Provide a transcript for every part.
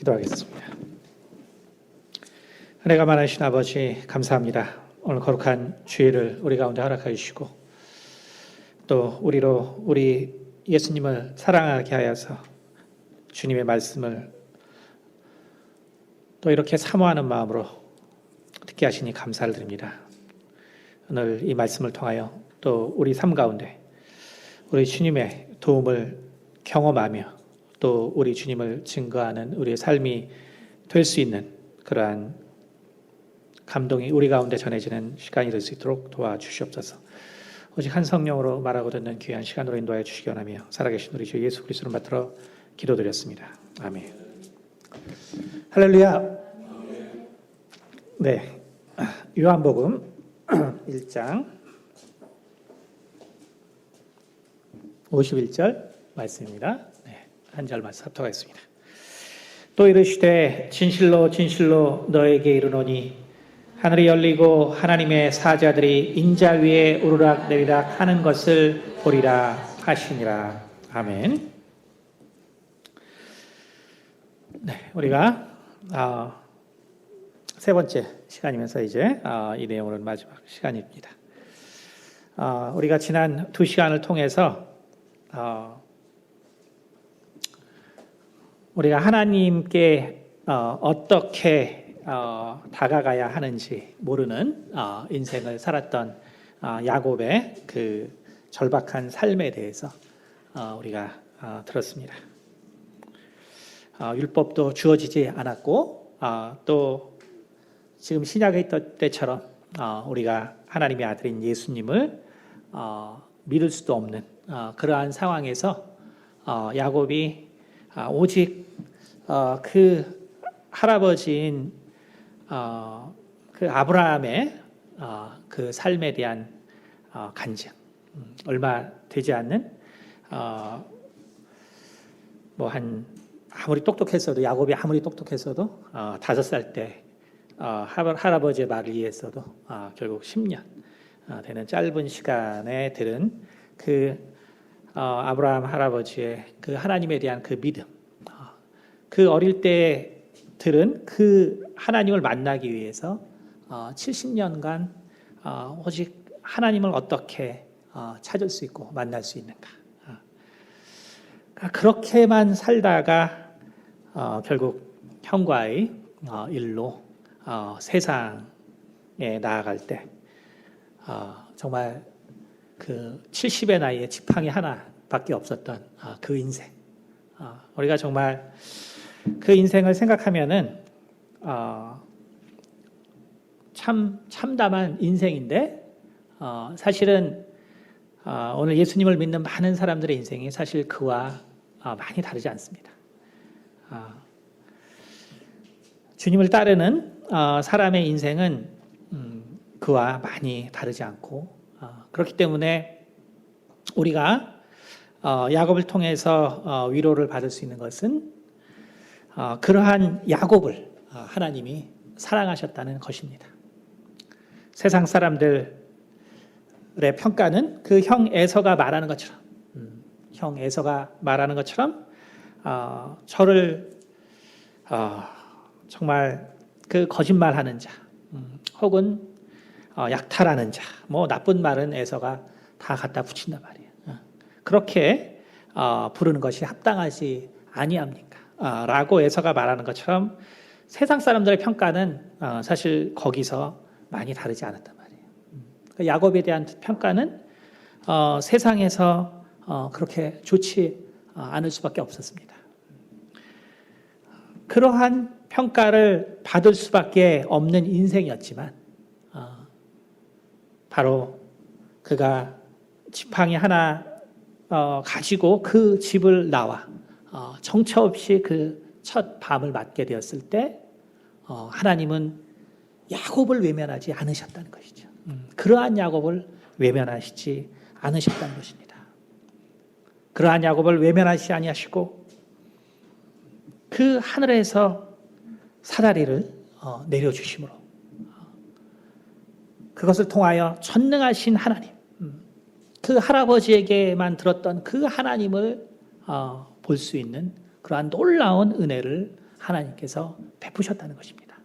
기도하겠습니다. 은혜가 많으신 아버지 감사합니다. 오늘 거룩한 주일을 우리 가운데 허락하여 주시고 또 우리 예수님을 사랑하게 하여서 주님의 말씀을 또 이렇게 사모하는 마음으로 듣게 하시니 감사를 드립니다. 오늘 이 말씀을 통하여 또 우리 삶 가운데 우리 주님의 도움을 경험하며 또 우리 주님을 증거하는 우리의 삶이 될 수 있는 그러한 감동이 우리 가운데 전해지는 시간이 될 수 있도록 도와주시옵소서. 오직 한 성령으로 말하고 듣는 귀한 시간으로 인도하여 주시기 원하며 살아계신 우리 주 예수 그리스도를 받들어 기도드렸습니다. 아멘. 할렐루야. 네, 요한복음 1장 51절 말씀입니다. 네, 한 절 말씀 합독하겠습니다. 또 이르시되 진실로 진실로 너에게 이르노니 하늘이 열리고 하나님의 사자들이 인자 위에 오르락 내리락 하는 것을 보리라 하시니라. 아멘. 네, 우리가 세 번째 시간이면서 이제 이 내용은 마지막 시간입니다. 우리가 지난 2시간을 통해서 우리가 하나님께 어떻게 다가가야 하는지 모르는 인생을 살았던 야곱의 그 절박한 삶에 대해서 우리가 들었습니다. 율법도 주어지지 않았고 또 지금 신약에 있던 때처럼 우리가 하나님의 아들인 예수님을 믿을 수도 없는 그러한 상황에서 야곱이 오직 그 할아버지인 그 아브라함의 그 삶에 대한 간증, 얼마 되지 않는 아무리 똑똑했어도 야곱이 아무리 똑똑했어도 5살 때 할아버지의 말을 이해했어도 결국 10년 되는 짧은 시간에 들은 그 아브라함 할아버지의 그 하나님에 대한 그 믿음, 그 어릴 때 들은 그 하나님을 만나기 위해서 70년간 오직 하나님을 어떻게 찾을 수 있고 만날 수 있는가. 그렇게만 살다가 결국 형과의 일로 세상에 나아갈 때 정말 그 70의 나이에 지팡이 하나밖에 없었던 그 인생. 우리가 정말 그 인생을 생각하면은 참 참담한 인생인데 사실은 오늘 예수님을 믿는 많은 사람들의 인생이 사실 그와 많이 다르지 않습니다. 주님을 따르는 사람의 인생은 그와 많이 다르지 않고 그렇기 때문에 우리가 야곱을 통해서 위로를 받을 수 있는 것은 그러한 야곱을 하나님이 사랑하셨다는 것입니다. 세상 사람들의 평가는 그 형 에서가 말하는 것처럼 저를 정말 그 거짓말하는 자 혹은 약탈하는 자, 나쁜 말은 에서가 다 갖다 붙인단 말이에요. 그렇게 부르는 것이 합당하지 아니합니까? 라고 에서가 말하는 것처럼 세상 사람들의 평가는 사실 거기서 많이 다르지 않았단 말이에요. 야곱에 대한 평가는 세상에서 그렇게 좋지 않을 수밖에 없었습니다. 그러한 평가를 받을 수밖에 없는 인생이었지만 바로 그가 지팡이 하나 가지고 그 집을 나와 정처 없이 그 첫 밤을 맞게 되었을 때 하나님은 야곱을 외면하지 않으셨다는 것이죠. 그러한 야곱을 외면하시지 않으셨다는 것입니다. 그러한 야곱을 외면하시지 아니하시고 그 하늘에서 사다리를 내려주심으로 그것을 통하여 전능하신 하나님, 그 할아버지에게만 들었던 그 하나님을 볼 수 있는 그러한 놀라운 은혜를 하나님께서 베푸셨다는 것입니다.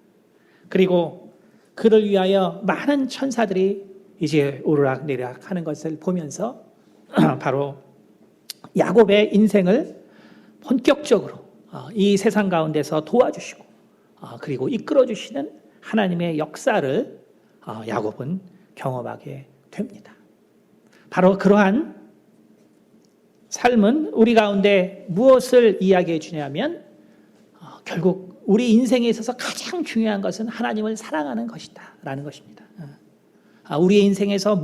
그리고 그를 위하여 많은 천사들이 이제 오르락내리락 하는 것을 보면서 바로 야곱의 인생을 본격적으로 이 세상 가운데서 도와주시고 그리고 이끌어주시는 하나님의 역사를 야곱은 경험하게 됩니다. 바로 그러한 삶은 우리 가운데 무엇을 이야기해 주냐면 결국 우리 인생에 있어서 가장 중요한 것은 하나님을 사랑하는 것이다 라는 것입니다. 우리의 인생에서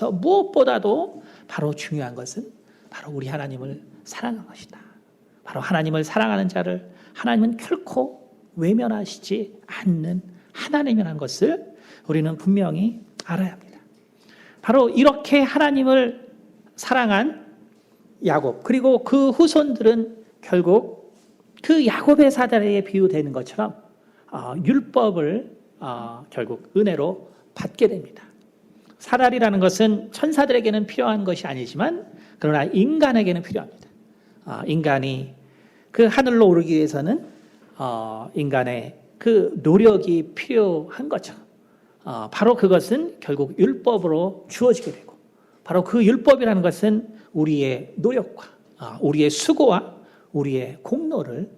무엇보다도 바로 중요한 것은 바로 우리 하나님을 사랑하는 것이다. 바로 하나님을 사랑하는 자를 하나님은 결코 외면하시지 않는 하나님이라는 것을 우리는 분명히 알아야 합니다. 바로 이렇게 하나님을 사랑한 야곱, 그리고 그 후손들은 결국 그 야곱의 사다리에 비유되는 것처럼 율법을 결국 은혜로 받게 됩니다. 사다리라는 것은 천사들에게는 필요한 것이 아니지만 그러나 인간에게는 필요합니다. 인간이 그 하늘로 오르기 위해서는 인간의 그 노력이 필요한 것처럼 바로 그것은 결국 율법으로 주어지게 되고 바로 그 율법이라는 것은 우리의 노력과 우리의 수고와 우리의 공로를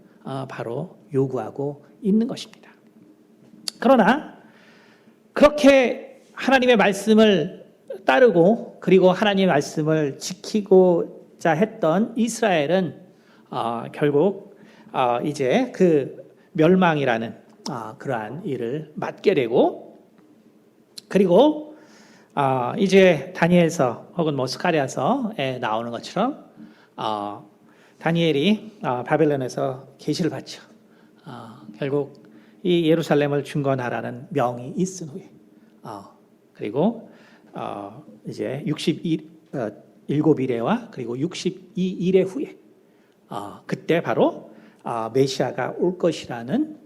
바로 요구하고 있는 것입니다. 그러나 그렇게 하나님의 말씀을 따르고 그리고 하나님의 말씀을 지키고자 했던 이스라엘은 결국 이제 그 멸망이라는 그러한 일을 맡게 되고 그리고 이제 다니엘서 혹은 스가랴서에 나오는 것처럼 다니엘이 바벨론에서 계시를 받죠. 결국 이 예루살렘을 중건하라는 명이 있은 후에 그리고 이제 67일에와 그리고 62일의 후에 그때 바로 메시아가 올 것이라는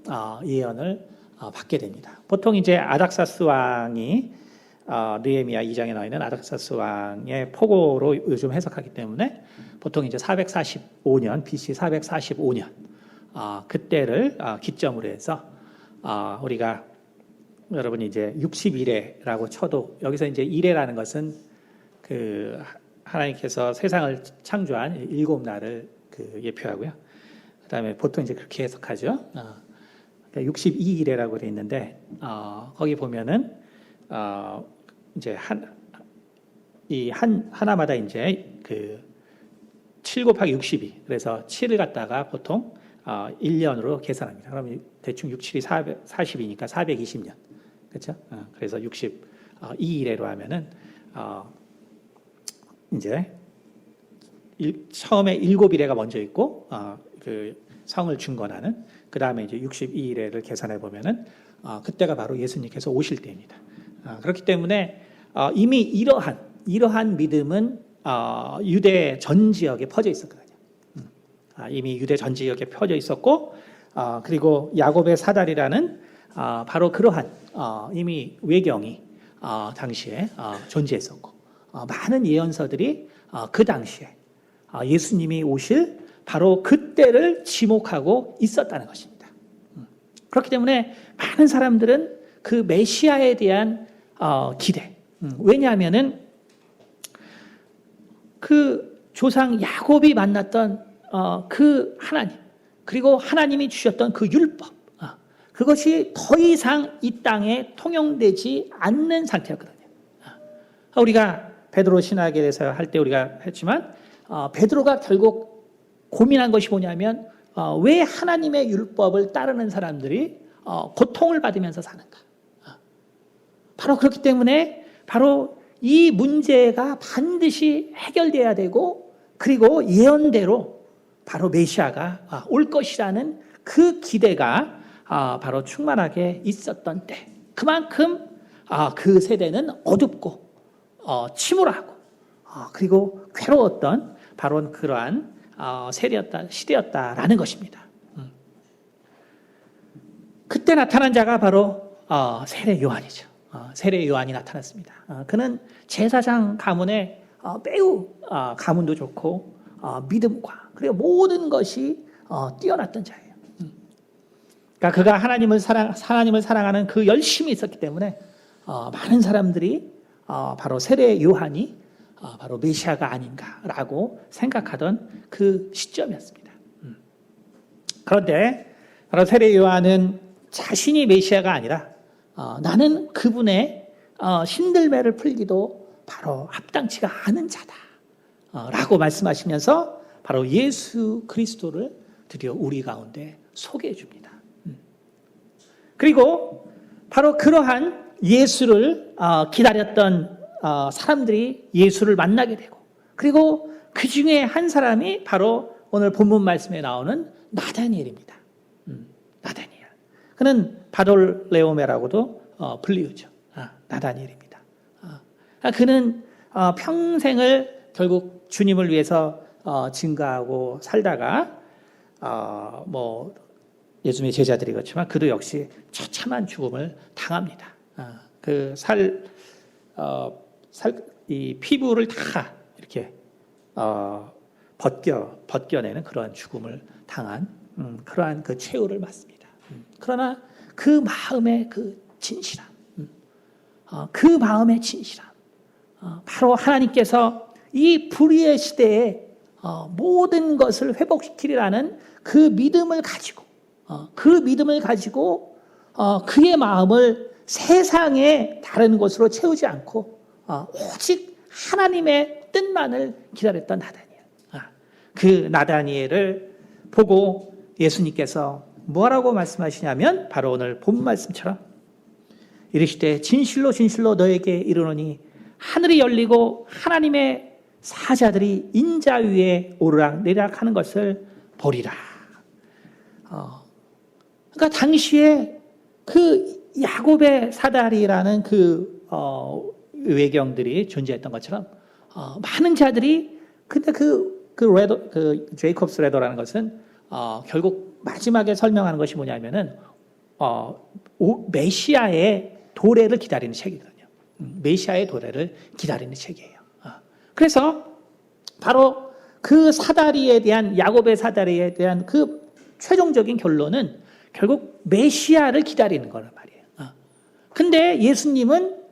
예언을 받게 됩니다. 보통 이제 아닥사스 왕이 느헤미야 2장에 나와 있는 아닥사스 왕의 포고로 요즘 해석하기 때문에 보통 이제 445년 BC 445년 그때를 기점으로 해서 우리가 여러분 이제 60일에라고 쳐도 여기서 이제 일에라는 것은 그 하나님께서 세상을 창조한 7날을 그 예표하고요. 그다음에 보통 이제 그렇게 해석하죠. 62일에라고 되어 있는데 거기 보면은 이제 하나마다 이제 그 7 곱하기 62 그래서 7을 갖다가 보통 1년으로 계산합니다. 그러면 대충 6, 7이 40이니까 420년. 그렇죠? 그래서 62일에로 하면은 이제 처음에 7일에가 먼저 있고 그 성을 중건하는 그 다음에 이제 62일에를 계산해 보면은 그때가 바로 예수님께서 오실 때입니다. 그렇기 때문에 이미 이러한 믿음은 유대 전 지역에 퍼져 있었거든요. 이미 유대 전 지역에 퍼져 있었고 그리고 야곱의 사다리라는 바로 그러한 이미 외경이 당시에 존재했었고 많은 예언서들이 그 당시에 예수님이 오실 바로 그때를 지목하고 있었다는 것입니다. 그렇기 때문에 많은 사람들은 그 메시아에 대한 기대. 왜냐하면은 그 조상 야곱이 만났던 그 하나님 그리고 하나님이 주셨던 그 율법 그것이 더 이상 이 땅에 통용되지 않는 상태였거든요. 우리가 베드로 신학에 대해서 할 때 우리가 했지만 베드로가 결국 고민한 것이 뭐냐면 왜 하나님의 율법을 따르는 사람들이 고통을 받으면서 사는가. 바로 그렇기 때문에 바로 이 문제가 반드시 해결돼야 되고 그리고 예언대로 바로 메시아가 올 것이라는 그 기대가 바로 충만하게 있었던 때 그만큼 그 세대는 어둡고 침울하고 그리고 괴로웠던 바로 그러한 시대였다라는 것입니다. 그때 나타난 자가 바로 세례 요한이죠. 세례 요한이 나타났습니다. 그는 제사장 가문에 매우 가문도 좋고 믿음과 그리고 모든 것이 뛰어났던 자예요. 그러니까 그가 하나님을 사랑하는 그 열심이 있었기 때문에 많은 사람들이 바로 세례 요한이 바로 메시아가 아닌가라고 생각하던 그 시점이었습니다. 그런데 바로 세례 요한은 자신이 메시아가 아니라 나는 그분의 신들매를 풀기도 바로 합당치가 않은 자다라고 말씀하시면서 바로 예수 그리스도를 드디어 우리 가운데 소개해 줍니다. 그리고 바로 그러한 예수를 기다렸던 사람들이 예수를 만나게 되고, 그리고 그 중에 한 사람이 바로 오늘 본문 말씀에 나오는 나다니엘입니다. 나다니엘. 그는 바돌레오메라고도 불리우죠. 나다니엘입니다. 그는 평생을 결국 주님을 위해서 증거하고 살다가 예수님의 제자들이 그렇지만 그도 역시 처참한 죽음을 당합니다. 이 피부를 다 이렇게 벗겨내는 그러한 죽음을 당한 그러한 그 최후를 맞습니다. 그러나 그 마음의 그 진실함, 바로 하나님께서 이 불의의 시대에 모든 것을 회복시키리라는 그 믿음을 가지고 그의 마음을 세상의 다른 것으로 채우지 않고 오직 하나님의 뜻만을 기다렸던 나다니엘. 그 나다니엘을 보고 예수님께서 뭐라고 말씀하시냐면 바로 오늘 본 말씀처럼 이르시되 진실로 진실로 너에게 이르노니 하늘이 열리고 하나님의 사자들이 인자 위에 오르락내리락 하는 것을 보리라. 그러니까 당시에 그 야곱의 사다리라는 그 외경들이 존재했던 것처럼 많은 자들이, 근데 그 제이콥스 레더라는 것은 결국 마지막에 설명하는 것이 뭐냐면은 메시아의 도래를 기다리는 책이거든요. 메시아의 도래를 기다리는 책이에요. 그래서 바로 그 사다리에 대한, 야곱의 사다리에 대한 그 최종적인 결론은 결국 메시아를 기다리는 거란 말이에요. 근데 예수님은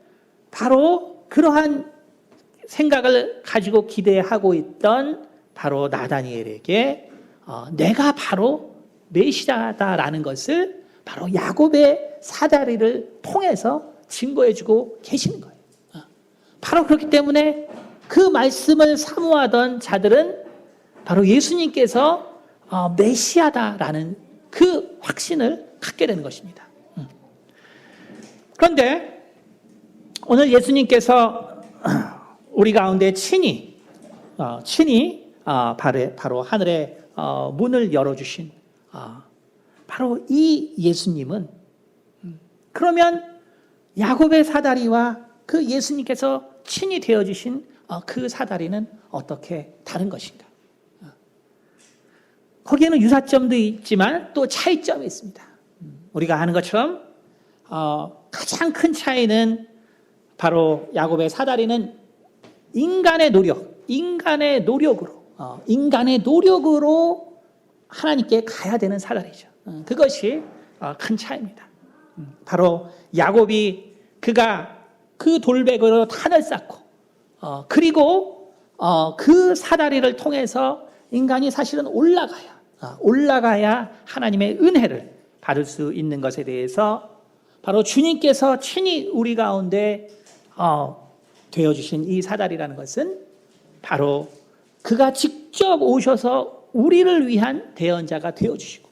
바로 그러한 생각을 가지고 기대하고 있던 바로 나다니엘에게 내가 바로 메시아다라는 것을 바로 야곱의 사다리를 통해서 증거해주고 계시는 거예요. 바로 그렇기 때문에 그 말씀을 사모하던 자들은 바로 예수님께서 메시아다라는 그 확신을 갖게 되는 것입니다. 그런데 오늘 예수님께서 우리 가운데 친히 바로 하늘의 문을 열어주신 바로 이 예수님은, 그러면 야곱의 사다리와 그 예수님께서 친히 되어주신 그 사다리는 어떻게 다른 것인가? 거기에는 유사점도 있지만 또 차이점이 있습니다. 우리가 아는 것처럼 가장 큰 차이는 바로 야곱의 사다리는 인간의 노력으로 하나님께 가야 되는 사다리죠. 그것이 큰 차이입니다. 바로 야곱이 그가 그 돌백으로 탄을 쌓고 그리고 그 사다리를 통해서 인간이 사실은 올라가야 하나님의 은혜를 받을 수 있는 것에 대해서 바로 주님께서 친히 우리 가운데 되어주신 이 사다리라는 것은 바로 그가 직접 오셔서 우리를 위한 대언자가 되어주시고,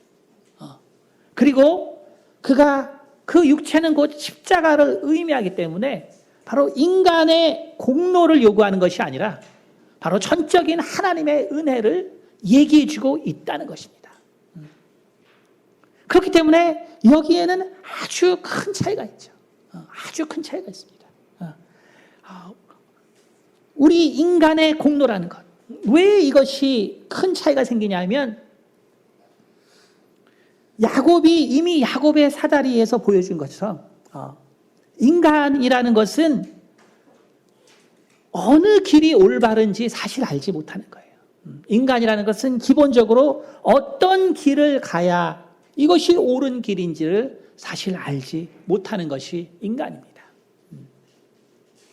그리고 그가 그 육체는 곧 십자가를 의미하기 때문에 바로 인간의 공로를 요구하는 것이 아니라 바로 전적인 하나님의 은혜를 얘기해주고 있다는 것입니다. 그렇기 때문에 여기에는 아주 큰 차이가 있죠. 아주 큰 차이가 있습니다. 우리 인간의 공로라는 것, 왜 이것이 큰 차이가 생기냐면 야곱이 이미 야곱의 사다리에서 보여준 것처럼 인간이라는 것은 어느 길이 올바른지 사실 알지 못하는 거예요. 인간이라는 것은 기본적으로 어떤 길을 가야 이것이 옳은 길인지를 사실 알지 못하는 것이 인간입니다.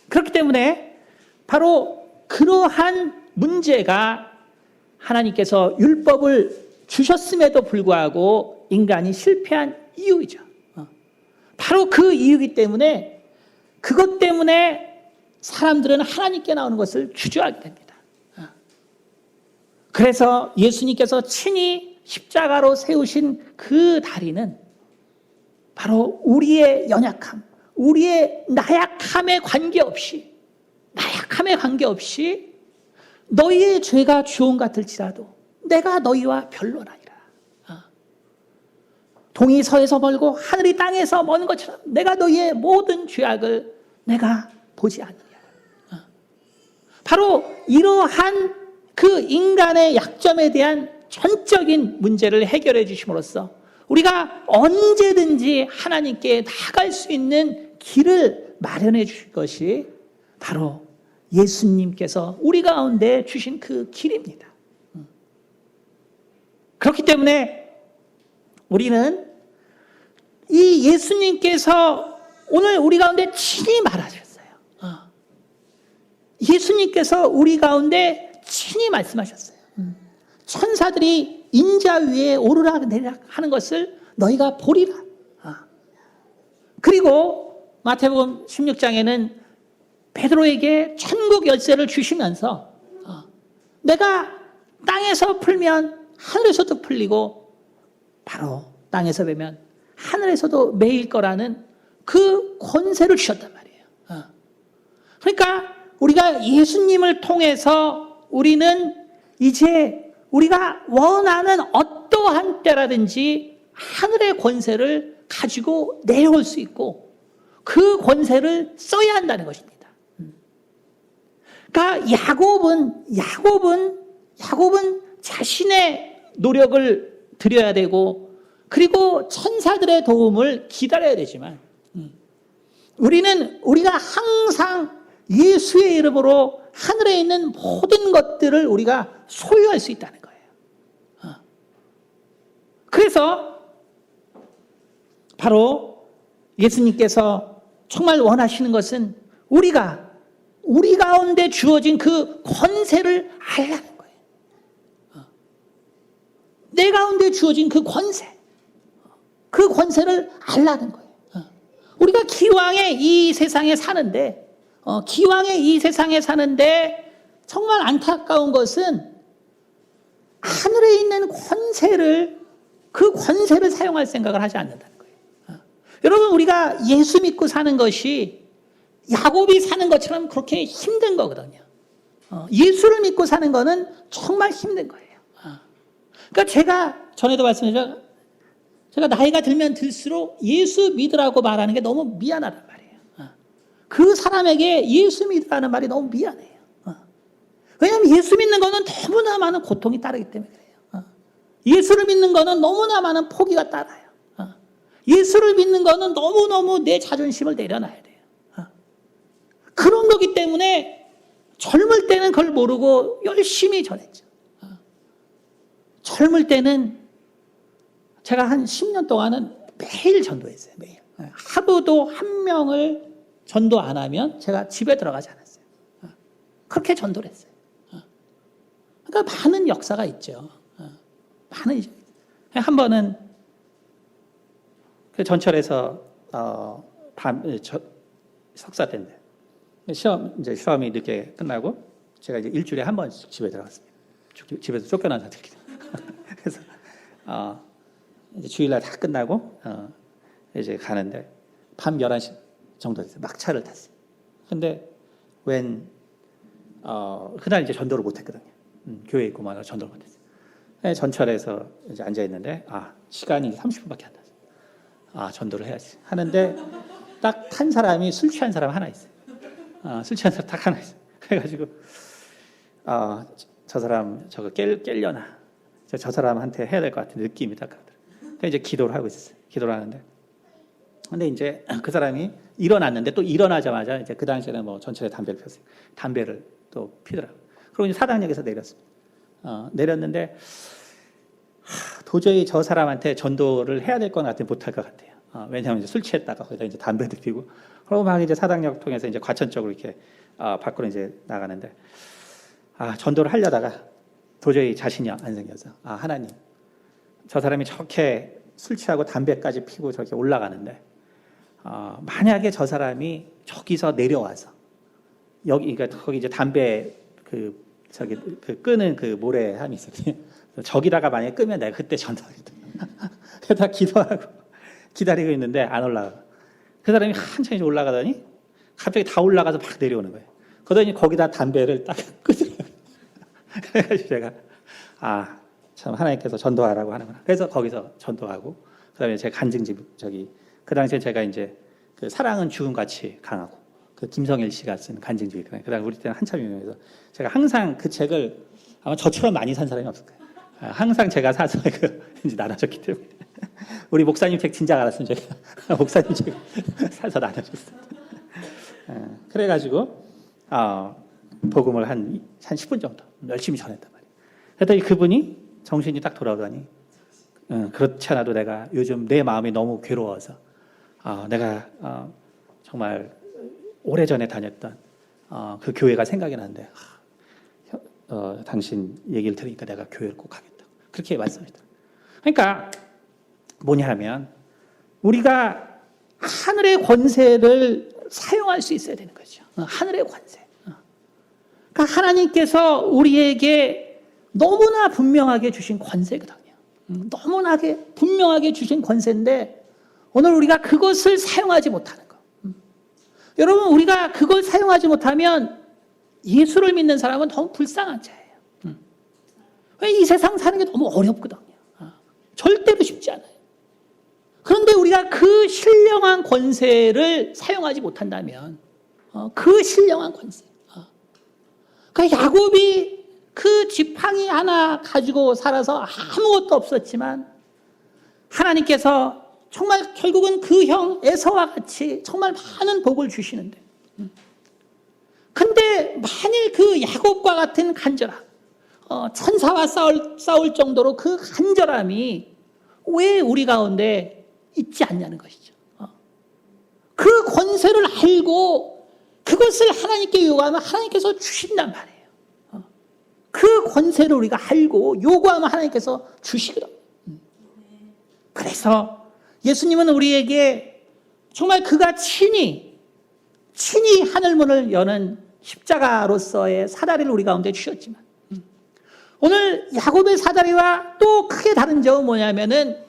그렇기 때문에 바로 그러한 문제가 하나님께서 율법을 주셨음에도 불구하고 인간이 실패한 이유이죠. 바로 그 이유이기 때문에 그것 때문에 사람들은 하나님께 나오는 것을 주저하게 됩니다. 그래서 예수님께서 친히 십자가로 세우신 그 다리는 바로 우리의 연약함, 우리의 나약함에 관계없이 너희의 죄가 주온 같을지라도 내가 너희와 별로라니라. 동이 서에서 멀고 하늘이 땅에서 먼 것처럼 내가 너희의 모든 죄악을 내가 보지 않느냐. 바로 이러한 그 인간의 약점에 대한 전적인 문제를 해결해 주심으로써 우리가 언제든지 하나님께 나아갈 수 있는 길을 마련해 주실 것이 바로 예수님께서 우리 가운데 주신 그 길입니다. 그렇기 때문에 우리는 이 예수님께서 오늘 우리 가운데 친히 말하셨어요. 예수님께서 우리 가운데 친히 말씀하셨어요. 천사들이 인자 위에 오르락 내리락 하는 것을 너희가 보리라. 그리고 마태복음 16장에는 베드로에게 천국 열쇠를 주시면서 내가 땅에서 풀면 하늘에서도 풀리고 바로 땅에서 매면 하늘에서도 매일 거라는 그 권세를 주셨단 말이에요. 그러니까 우리가 예수님을 통해서 우리는 이제 우리가 원하는 어떠한 때라든지 하늘의 권세를 가지고 내려올 수 있고 그 권세를 써야 한다는 것입니다. 그러니까 야곱은 자신의 노력을 들여야 되고 그리고 천사들의 도움을 기다려야 되지만 우리가 항상 예수의 이름으로 하늘에 있는 모든 것들을 우리가 소유할 수 있다는 거예요. 그래서 바로 예수님께서 정말 원하시는 것은 우리 가운데 주어진 그 권세를 알라는 거예요. 내 가운데 주어진 그 권세를 알라는 거예요. 우리가 기왕에 이 세상에 사는데 정말 안타까운 것은 하늘에 있는 그 권세를 사용할 생각을 하지 않는다는 거예요. 여러분, 우리가 예수 믿고 사는 것이 야곱이 사는 것처럼 그렇게 힘든 거거든요. 예수를 믿고 사는 거는 정말 힘든 거예요. 그러니까 제가 전에도 말씀드렸죠. 제가 나이가 들면 들수록 예수 믿으라고 말하는 게 너무 미안하단 말이에요. 그 사람에게 예수 믿으라는 말이 너무 미안해요. 왜냐하면 예수 믿는 거는 너무나 많은 고통이 따르기 때문에 그래요. 예수를 믿는 거는 너무나 많은 포기가 따라요. 예수를 믿는 거는 너무너무 내 자존심을 내려놔야 돼요. 그런 거기 때문에 젊을 때는 그걸 모르고 열심히 전했죠. 젊을 때는 제가 한 10년 동안은 매일 전도했어요. 매일. 하루도 한 명을 전도 안 하면 제가 집에 들어가지 않았어요. 그렇게 전도를 했어요. 그러니까 많은 역사가 있죠. 한 번은 그 전철에서 석사 때인데 시험이 늦게 끝나고 제가 이제 일주일에 한 번씩 집에 들어갔습니다. 집에서 쫓겨난 상태이기 때문에. 그래서 이제 주일날 다 끝나고 이제 가는데 밤 11시 정도 됐어요. 막차를 탔어요. 근데 그날 이제 전도를 못 했거든요. 교회에 있고만 전도를 못 했어요. 전철에서 이제 앉아 있는데 시간이 30분밖에 안 났어요. 전도를 해야지 하는데 딱 탄 사람이 술 취한 사람 하나 있어요. 술 취한 사람 딱 하나 있어요. 그래가지고 저 사람 저거 깰려나 저 사람한테 해야 될 것 같은 느낌이 딱 가더라고요. 이제 기도를 하고 있었어요. 기도를 하는데 근데 이제 그 사람이 일어났는데 또 일어나자마자 이제 그 당시에는 뭐 전철에 담배를 폈어요. 담배를 또 피더라고요. 그리고 이제 사당역에서 내렸습니다. 내렸는데 도저히 저 사람한테 전도를 해야 될 것 같아 못할 것 같아요. 왜냐하면 이제 술 취했다가 거기다 이제 담배도 피고 그러고 막 이제 사당역 통해서 이제 과천 쪽으로 이렇게 밖으로 이제 나가는데 전도를 하려다가 도저히 자신이 안 생겨서 하나님 저 사람이 저렇게 술 취하고 담배까지 피고 저렇게 올라가는데 만약에 저 사람이 저기서 내려와서 여기 그러니까 거기 이제 담배 그 끄는 그 모래함이 있었거든요. 저기다가 만약에 끄면 내가 그때 전도하겠다. 다 기도하고 기다리고 있는데 안 올라가. 그 사람이 한참이 올라가더니 갑자기 다 올라가서 막 내려오는 거예요. 그러더니 거기다 담배를 딱 끄더라고요. 그래가지고 제가 참 하나님께서 전도하라고 하는구나. 그래서 거기서 전도하고 그다음에 제 간증집 그 당시에 제가 이제 그 사랑은 죽음같이 강하고 그 김성일 씨가 쓴 간증집이 있거든요. 그다음 우리 때는 한참 유명해서 제가 항상 그 책을 아마 저처럼 많이 산 사람이 없을 거예요. 항상 제가 사서 이제 나눠줬기 때문에 우리 목사님 책 진작 알았으면 제가 목사님 책 사서 나눠줬어요. 그래가지고 복음을 한 10분 정도 열심히 전했단 말이에요. 그랬더니 그분이 정신이 딱 돌아오더니 그렇지 않아도 내가 요즘 내 마음이 너무 괴로워서 내가 정말 오래전에 다녔던 그 교회가 생각이 나는데 당신 얘기를 들으니까 내가 교회를 꼭 가겠다. 그렇게 말씀하시더라고요. 그러니까 뭐냐 하면 우리가 하늘의 권세를 사용할 수 있어야 되는 거죠. 하늘의 권세. 그러니까 하나님께서 우리에게 너무나 분명하게 주신 권세거든요. 너무나 분명하게 주신 권세인데 오늘 우리가 그것을 사용하지 못하는 거. 여러분 우리가 그걸 사용하지 못하면 예수를 믿는 사람은 너무 불쌍한 자예요. 왜 이 세상 사는 게 너무 어렵거든요. 절대로 쉽지 않아요. 그런데 우리가 그 신령한 권세를 사용하지 못한다면 그 신령한 권세. 그러니까 야곱이 그 지팡이 하나 가지고 살아서 아무것도 없었지만 하나님께서 정말 결국은 그 형 에서와 같이 정말 많은 복을 주시는데 근데 만일 그 야곱과 같은 간절함 천사와 싸울 정도로 그 간절함이 왜 우리 가운데 있지 않냐는 것이죠. 그 권세를 알고 그것을 하나님께 요구하면 하나님께서 주신단 말이에요. 그 권세를 우리가 알고 요구하면 하나님께서 주시거든요. 그래서 예수님은 우리에게 정말 그가 친히 하늘문을 여는 십자가로서의 사다리를 우리 가운데 주셨지만 오늘 야곱의 사다리와 또 크게 다른 점은 뭐냐면은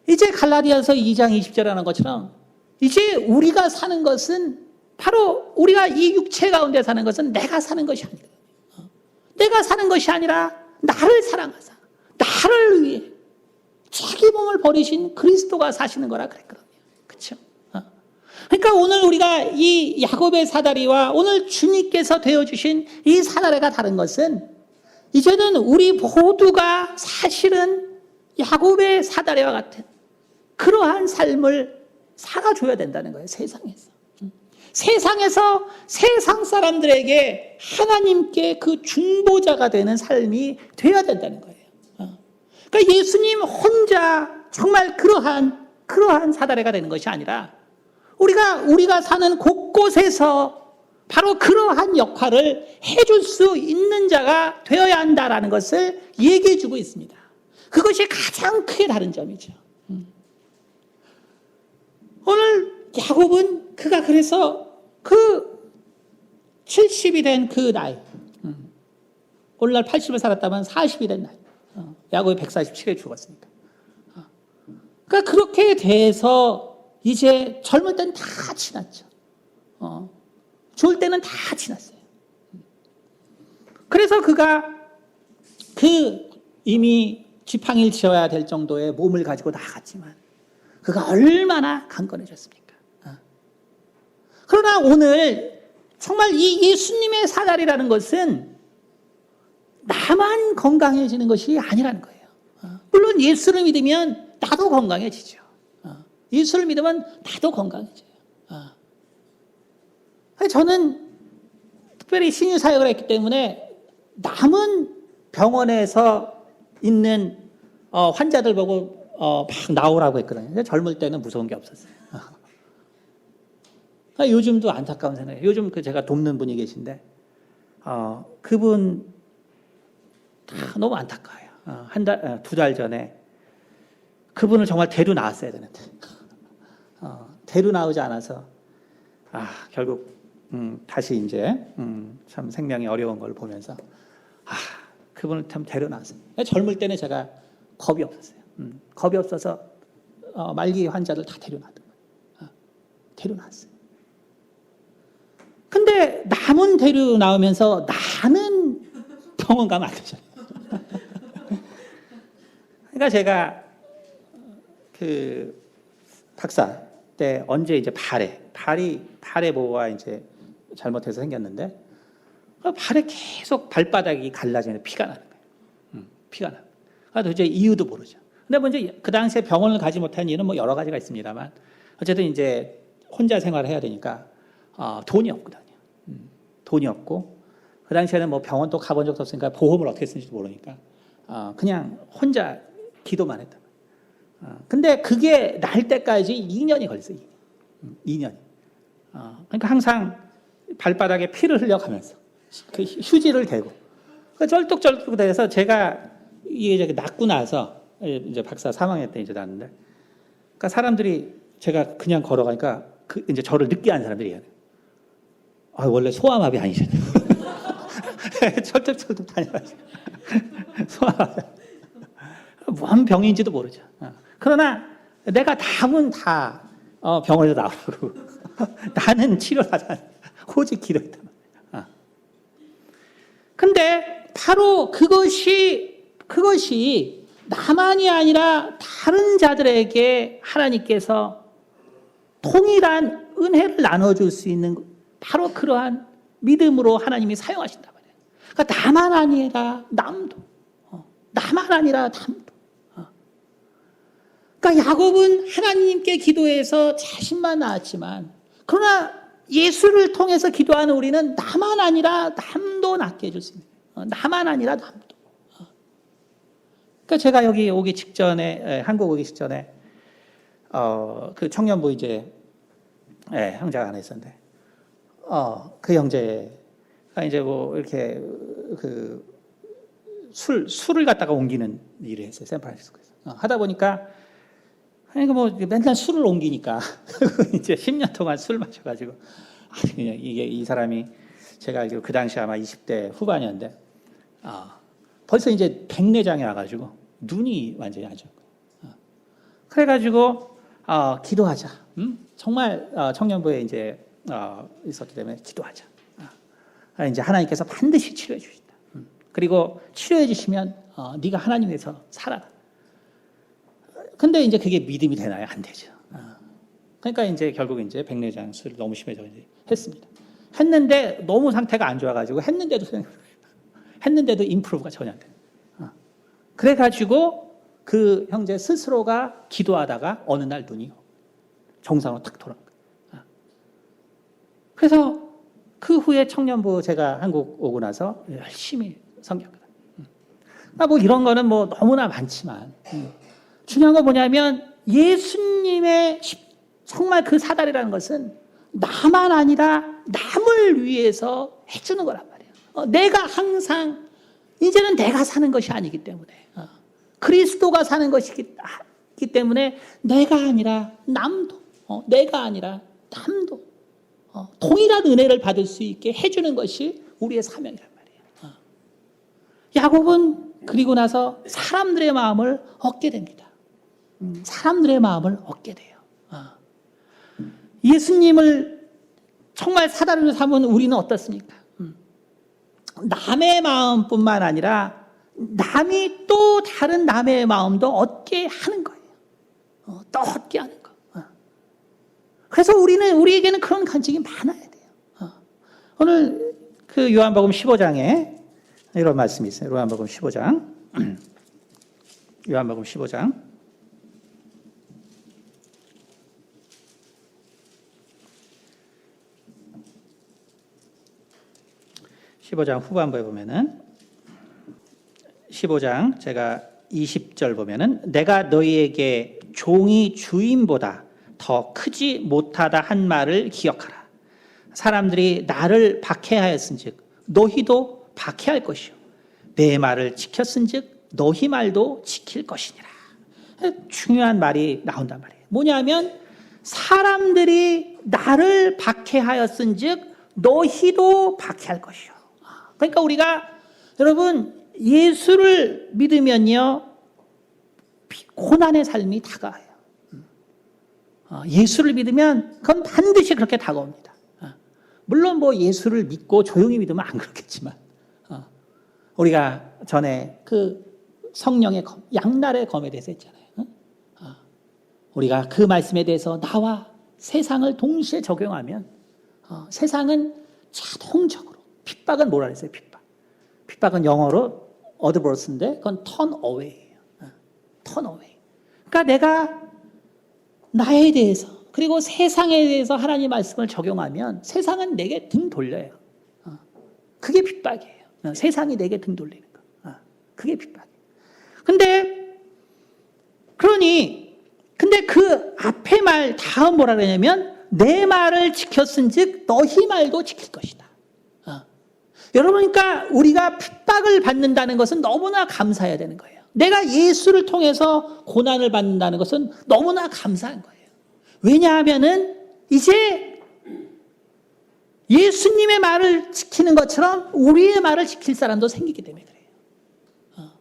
이제 갈라디아서 2장 20절에 하는 것처럼 이제 우리가 사는 것은 바로 우리가 이 육체 가운데 사는 것은 내가 사는 것이 아니다. 내가 사는 것이 아니라 나를 사랑하사 나를 위해 자기 몸을 버리신 그리스도가 사시는 거라 그랬거든요. 그렇죠? 그러니까 오늘 우리가 이 야곱의 사다리와 오늘 주님께서 되어주신 이 사다리가 다른 것은 이제는 우리 모두가 사실은 야곱의 사다리와 같은 그러한 삶을 살아줘야 된다는 거예요. 세상에서 세상 사람들에게 하나님께 그 중보자가 되는 삶이 돼야 된다는 거예요. 그러니까 예수님 혼자 정말 그러한 사다리가 되는 것이 아니라 우리가 사는 곳곳에서 바로 그러한 역할을 해줄 수 있는 자가 되어야 한다라는 것을 얘기해 주고 있습니다. 그것이 가장 크게 다른 점이죠. 오늘 야곱은 그가 그래서 그 70이 된 그 나이, 오늘날 80을 살았다면 40이 된 나이, 야곱이 147에 죽었으니까. 그러니까 그렇게 돼서 이제 젊을 때는 다 지났죠. 좋을 때는 다 지났어요. 그래서 그가 이미 지팡이를 지어야 될 정도의 몸을 가지고 나갔지만 그가 얼마나 강건해졌습니까? 그러나 오늘 정말 이 예수님의 사다리라는 것은 나만 건강해지는 것이 아니라는 거예요. 물론 예수를 믿으면 나도 건강해지죠. 예수를 믿으면 나도 건강해져요. 저는 특별히 신유 사역을 했기 때문에 남은 병원에서 있는 환자들 보고 막 나오라고 했거든요. 근데 젊을 때는 무서운 게 없었어요. 요즘도 안타까운 생각이에요. 요즘 제가 돕는 분이 계신데 그분 너무 안타까워요. 두 달 전에 그분을 정말 데려 나왔어야 되는데 데려 나오지 않아서 결국 다시 이제 참 생명이 어려운 걸 보면서 그분을 참 데려 나왔어요. 젊을 때는 제가 겁이 없었어요. 겁이 없어서 말기 환자들 다 데려 나왔어요. 근데 남은 데려 나오면서 나는 병원 가면 안 되잖아요. 그러니까 제가 그 박사 때 언제 이제 발에 뭐가 이제 잘못해서 생겼는데 발에 계속 발바닥이 갈라지는 피가 나는 거예요. 피가 나. 도대체 이유도 모르죠. 근데 뭐 이제 그 당시에 병원을 가지 못한 이유는 뭐 여러 가지가 있습니다만 어쨌든 이제 혼자 생활을 해야 되니까 돈이 없거든요. 돈이 없고 그 당시에는 뭐 병원도 가본 적도 없으니까 보험을 어떻게 쓰는지도 모르니까 그냥 혼자 기도만 했다. 근데 그게 날 때까지 2년이 걸렸어요. 2년. 그러니까 항상 발바닥에 피를 흘려가면서 그 휴지를 대고 쩔뚝쩔뚝 돼서 제가 이게 낳고 나서 이제 박사 3학년 때 이제 낳았는데 그러니까 사람들이 제가 그냥 걸어가니까 이제 저를 느끼하는 사람들이 해요. 원래 소아마비 아니셨냐고. 철떡철떡 다녀가지고. 소아마비. 뭔 병인지도 모르죠. 그러나 내가 답은 다 병원에서 나오고 나는 치료를 하자. 오직 기도했단 말이야. 근데 바로 그것이 나만이 아니라 다른 자들에게 하나님께서 동일한 은혜를 나눠줄 수 있는 바로 그러한 믿음으로 하나님이 사용하신단 말이에요. 그러니까 나만 아니라 남도. 그러니까 야곱은 하나님께 기도해서 자신만 낳았지만 그러나 예수를 통해서 기도하는 우리는 나만 아니라 남도 낳게 해줄 수 있는 나만 아니라 남도. 그러니까 제가 여기 오기 직전에 한국 오기 직전에 그 청년부 이제 형제가 하나 있었는데 그 형제가 이제 뭐 이렇게 그 술을 갖다가 옮기는 일을 했어요. 샌프란시스코에서 하다 보니까 그러니까 뭐 맨날 술을 옮기니까 이제 10년 동안 술 마셔가지고 그냥 이게 이 사람이 제가 알기로 그 당시 아마 20대 후반이었는데 벌써 이제 백내장이 와가지고 눈이 완전히 안 좋은 거예요. 그래가지고 기도하자. 정말 청년부에 이제 있었기 때문에 기도하자. 이제 하나님께서 반드시 치료해 주신다. 그리고 치료해 주시면 네가 하나님 위해서 살아라. 근데 이제 그게 믿음이 되나요? 안 되죠. 그러니까 이제 결국 이제 백내장 수술이 너무 심해져 이제 했습니다. 했는데 너무 상태가 안 좋아가지고 했는데도 임프루브가 전혀 안 돼요. 그래가지고 그 형제 스스로가 기도하다가 어느 날 눈이 정상으로 탁 돌아온 거예요. 그래서 그 후에 청년부 제가 한국 오고 나서 열심히 섬겼거든요. 뭐 이런 거는 뭐 너무나 많지만 중요한 건 뭐냐면 예수님의 정말 그 사달이라는 것은 나만 아니라 남을 위해서 해주는 거란 말이에요. 내가 항상 이제는 내가 사는 것이 아니기 때문에 그리스도가 사는 것이기 때문에 내가 아니라 남도 내가 아니라 남도 동일한 은혜를 받을 수 있게 해주는 것이 우리의 사명이란 말이에요. 야곱은 그리고 나서 사람들의 마음을 얻게 됩니다. 사람들의 마음을 얻게 돼요. 예수님을 정말 사다리로 삼은 우리는 어떻습니까? 남의 마음뿐만 아니라 남이 또 다른 남의 마음도 얻게 하는 거예요. 또 얻게 하는 거. 그래서 우리에게는 그런 간증이 많아야 돼요. 오늘 그 요한복음 15장에 이런 말씀이 있어요. 요한복음 15장. 요한복음 15장. 15장 후반부에 보면은 15장 제가 20절 보면은 내가 너희에게 종이 주인보다 더 크지 못하다 한 말을 기억하라. 사람들이 나를 박해하였은즉 너희도 박해할 것이요 내 말을 지켰은즉 너희 말도 지킬 것이니라. 중요한 말이 나온단 말이에요. 뭐냐면 사람들이 나를 박해하였은즉 너희도 박해할 것이요. 그러니까 우리가 여러분 예수를 믿으면요 고난의 삶이 다가와요. 예수를 믿으면 그건 반드시 그렇게 다가옵니다. 물론 뭐 예수를 믿고 조용히 믿으면 안 그렇겠지만 우리가 전에 그 성령의 검, 양날의 검에 대해서 했잖아요. 우리가 그 말씀에 대해서 나와 세상을 동시에 적용하면 세상은 자동적으로 핍박은 뭐라 그랬어요? 핍박은 영어로 어드버스인데 그건 turn away예요. turn away. 그러니까 내가 나에 대해서 그리고 세상에 대해서 하나님 말씀을 적용하면 세상은 내게 등 돌려요. 그게 핍박이에요. 세상이 내게 등 돌리는 거. 그게 핍박이에요. 근데 그 앞에 말 다음 뭐라 그러냐면 내 말을 지켰은즉 너희 말도 지킬 것이다. 여러분, 그러니까 우리가 핍박을 받는다는 것은 너무나 감사해야 되는 거예요. 내가 예수를 통해서 고난을 받는다는 것은 너무나 감사한 거예요. 왜냐하면은 이제 예수님의 말을 지키는 것처럼 우리의 말을 지킬 사람도 생기기 때문에 그래요.